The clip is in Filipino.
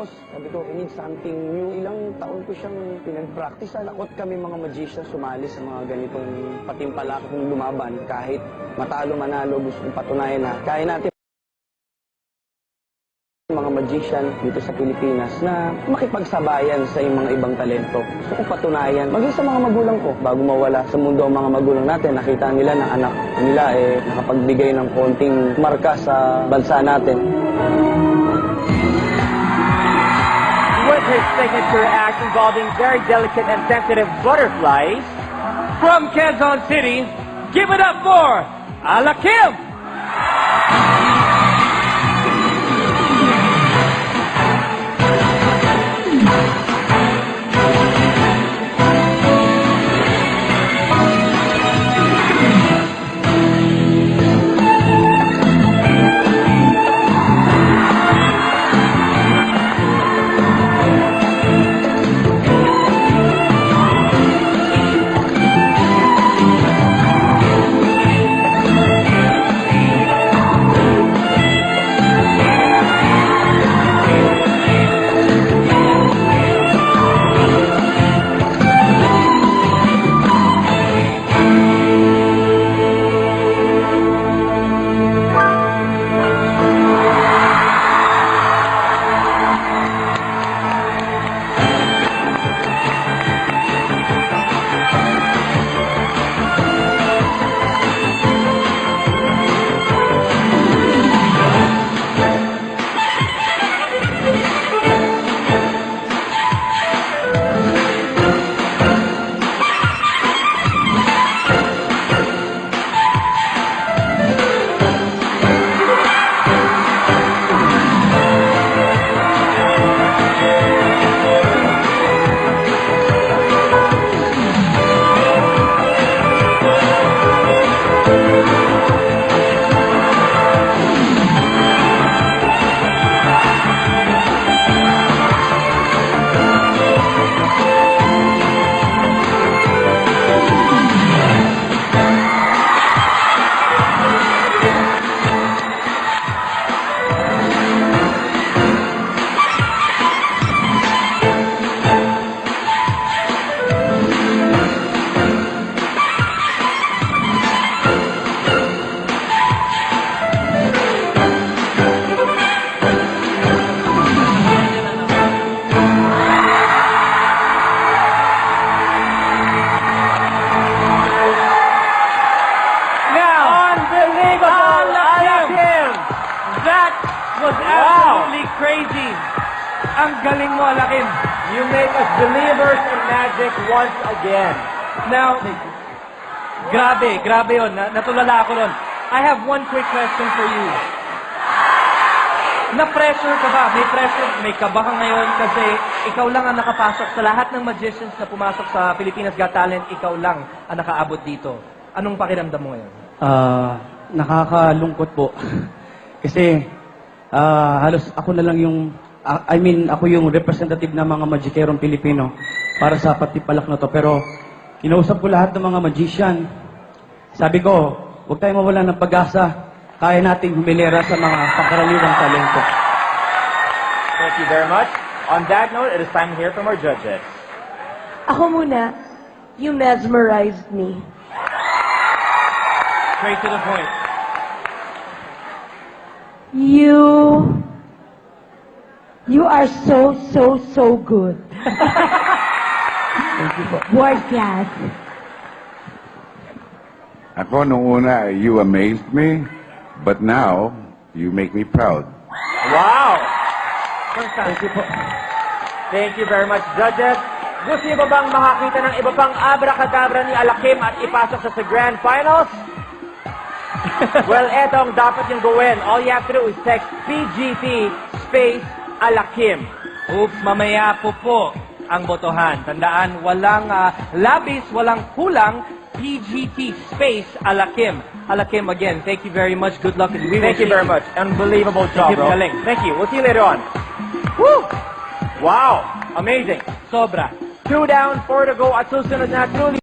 Tapos sabi ko, I need something new. Ilang taon ko siyang pinag-practice. Takot kami mga magician sumali sa mga ganitong patimpalak kung lumaban. Kahit matalo, manalo, gusto kong patunayan na kaya natin mga magician dito sa Pilipinas na makipagsabayan sa mga ibang talento. Gusto kong patunayan, maging sa mga magulang ko, bago mawala sa mundo ang mga magulang natin, nakita nila na anak nila nakapagbigay ng konting marka sa bansa natin. With her signature act involving very delicate and sensitive butterflies, from Quezon City, give it up for Alakim! That was absolutely crazy. Ang galing mo, Alakim. You make us believers in magic once again. Now, grabe yun. Natulala ako nun. I have one quick question for you. Na-pressure ka ba? May pressure, may kaba ka ngayon kasi ikaw lang ang nakapasok sa lahat ng magicians na pumasok sa Pilipinas Got Talent, ikaw lang ang nakaabot dito. Anong pakiramdam mo ngayon? Nakakalungkot po. Kasi halos ako na lang yung, ako yung representative ng mga magikerong Pilipino para sa patipalak na to. Pero kinausap ko lahat ng mga magician. Sabi ko, huwag tayong mawala ng pag-asa. Kaya nating humilera sa mga pangkaraniwang talento. Thank you very much. On that note, it is time to hear from our judges. Ako muna, you mesmerized me. Straight to the point. You are so good. Thank you po. World class. Ako, nung una, you amazed me, but now, you make me proud. Wow! Thank you po. Thank you very much, judges. Gusto niyo ba bang makakita ng iba pang abracadabra ni Alakim at ipasok sa Grand Finals? Well, eto ang dapat niyong gawin. All you have to do is text PGT space Alakim. Oops, mamaya po ang botohan. Tandaan, walang labis, walang kulang. PGT space Alakim. Alakim, again, thank you very much. Good luck. And we will Thank you see very much. Unbelievable job, bro. Galing. Thank you. We'll see you later on. Woo! Wow! Amazing. Sobra. 2 down, 4 to go at susunod na truly